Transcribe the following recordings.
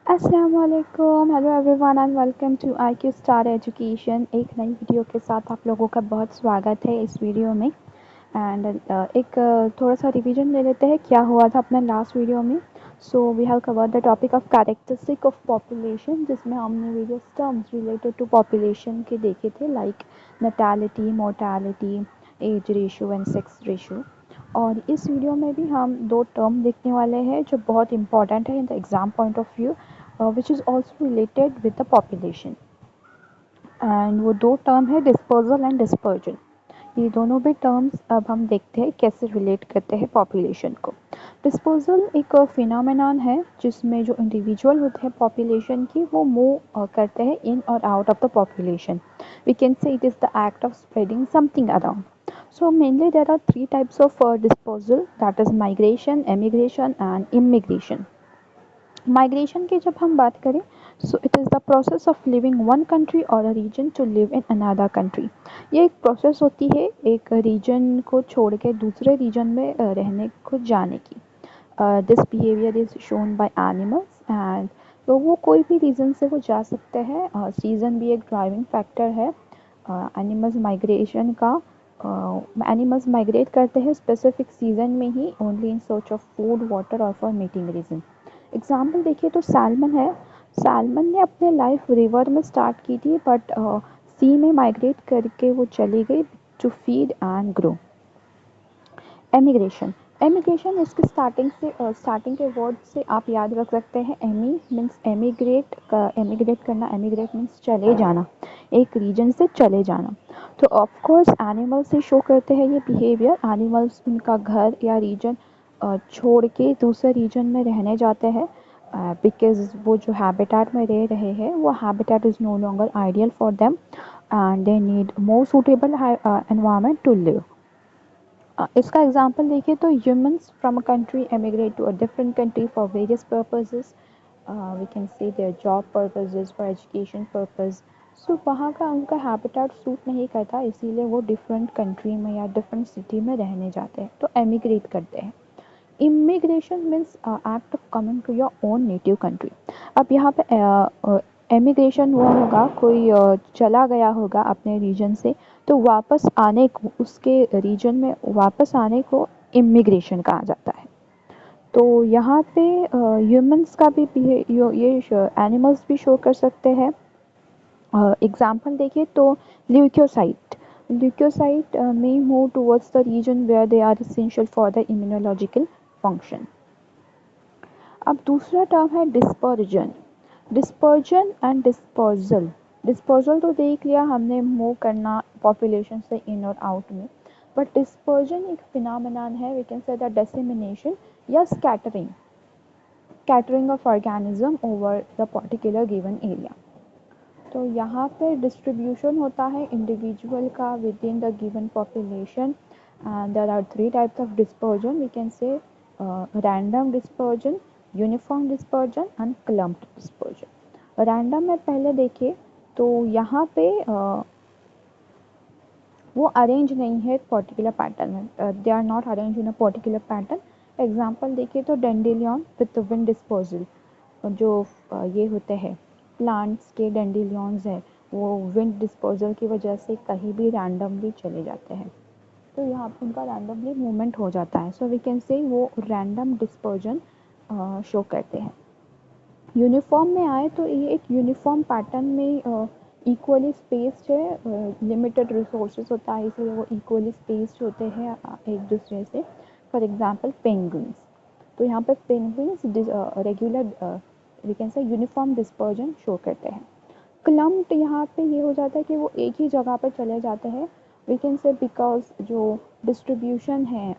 अस्सलामुअलैकुम, hello everyone and welcome to IQ star education. एक नई वीडियो के साथ आप लोगों का बहुत स्वागत है इस वीडियो में। एंड थोड़ा सा रिवीजन ले लेते हैं क्या हुआ था अपने लास्ट वीडियो में। So we have covered the topic of characteristic of population, जिसमें हमने various terms related to population के देखे थे, like natality, mortality, age ratio and sex ratio. और इस वीडियो में भी हम दो टर्म देखने वाले हैं जो बहुत इंपॉर्टेंट है in the exam point of view, which is also related with the population। And वो दो टर्म है डिस्पर्जल एंड डिस्पर्जन। ये दोनों भी टर्म्स अब हम देखते हैं कैसे रिलेट करते हैं पॉपुलेशन को। डिस्पोजल एक फिनोमेनन है जिसमें जो इंडिविजुअल होते हैं पॉपुलेशन की वो मूव करते हैं इन और out of the population. We can say it is the act of spreading something around. So mainly there are three types of disposal, that is migration, emigration and immigration। Migration की जब हम बात करें, so it is the process of living one country और a region to live in another country. ये एक process होती है एक रीजन को छोड़ के दूसरे रीजन में रहने को जाने की। This behaviour is shown by animals and तो वो कोई भी रीज़न से वो जा सकते हैं। सीज़न भी एक ड्राइविंग फैक्टर है एनिमल्स माइग्रेशन का। एनिमल्स माइग्रेट करते हैं स्पेसिफिक सीजन में ही, only in search of food, water और फॉर मीटिंग रीजन। एग्जाम्पल देखिए तो सैल्मन है। सैल्मन ने अपने लाइफ रिवर में स्टार्ट की थी, बट सी में माइग्रेट करके वो चली गई to feed and grow. Emigration, emigration इसके स्टार्टिंग के वर्ड से आप याद रख सकते हैं। एमी मीन्स एमिग्रेट का, एमिग्रेट करना, एमिग्रेट मीन्स चले जाना, एक रीजन से चले जाना। तो ऑफ कोर्स एनिमल्स से शो करते हैं ये बिहेवियर। एनिमल्स उनका घर या रीजन छोड़ के दूसरे रीजन में रहने जाते हैं बिकॉज वो जो हैबिटेट में रह रहे हैं वो habitat is no longer ideal for them and they need more suitable environment to live. इसका एग्जांपल देखिए तो humans from a country emigrate to a different country for various purposes. We can say their job purposes, for education purpose. So वहाँ का उनका habitat suit नहीं करता, इसीलिए वो डिफरेंट कंट्री में या डिफरेंट सिटी में रहने जाते हैं, तो एमिग्रेट करते हैं। Immigration means act of coming to your own native country. अब यहाँ पे एमिग्रेशन हुआ होगा, कोई चला गया होगा अपने रीजन से, तो वापस आने को, उसके रीजन में वापस आने को इमिग्रेशन कहा जाता है। तो यहाँ पे ह्यूमंस का भी ये एनिमल्स भी शो कर सकते हैं। एग्जाम्पल देखिए तो leukocyte, leukocyte may move towards the region where they are essential for the immunological function। अब दूसरा टर्म है dispersion. Dispersion and dispersal. Dispersal तो देख लिया हमने, मूव करना पॉपुलेशन से इन और आउट में। बट डिस्पर्जन एक फिनोमेनन है, we can say the dissemination या scattering, scattering of organism over the particular given area. तो यहाँ पे डिस्ट्रीब्यूशन होता है इंडिविजुअल का within the given population. There are three types of dispersion, we can say random dispersion, uniform dispersion and clumped dispersion. Random में पहले देखिए तो यहाँ पे वो अरेंज नहीं है पर्टिकुलर पैटर्न में, they are not arrange in a particular pattern. Example देखिए तो डेंडिलियन विथ विंड डिस्पोजल, जो ये होते हैं प्लांट्स के डेंडिलियंस है, वो विंड डिस्पोजल की वजह से कहीं भी रैंडमली चले जाते हैं, तो यहाँ पर उनका रैंडमली मूवमेंट हो जाता है। सो वी कैन से वो रैंडम डिस्पर्जन शो करते हैं। यूनिफॉर्म में आए तो ये एक यूनिफॉर्म पैटर्न में इक्वली स्पेस्ड है, लिमिटेड रिसोर्सेज होता है इसलिए वो इक्वली स्पेस्ड होते हैं एक दूसरे से। फॉर एग्जांपल पेंगुइन्स, तो यहाँ पे penguins regular we can say uniform dispersion show करते हैं। क्लम्प्ड यहाँ पे ये हो जाता है कि वो एक ही जगह पर चले जाते हैं, वी कैन से बिकॉज जो डिस्ट्रीब्यूशन है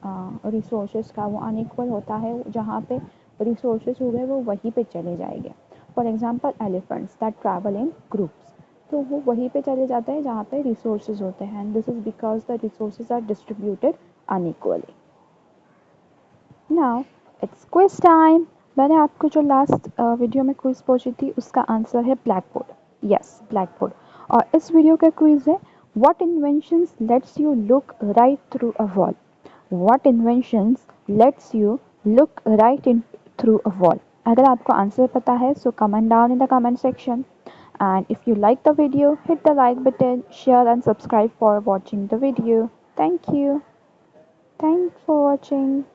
रिसोर्सेज का वो अनइक्वल होता है, जहाँ पे रिसोर्सेज हुए वो वहीं पे चले जाएंगे। For example elephants that travel in groups, तो वो वहीं पे चले जाते हैं जहाँ पे रिसोर्सेज होते हैं, and this is because the resources are distributed unequally. Now it's quiz time. मैंने आपको जो लास्ट वीडियो में क्विज पूछी थी उसका आंसर है black board. Yes, black board. और इस वीडियो का क्विज है what inventions let's you look right through a wall. What inventions let's you look right in through a wall. अगर आपको आंसर पता है so comment down in the comment section, and if you like the video hit the like button, share and subscribe for watching the video. Thank you. Thanks for watching.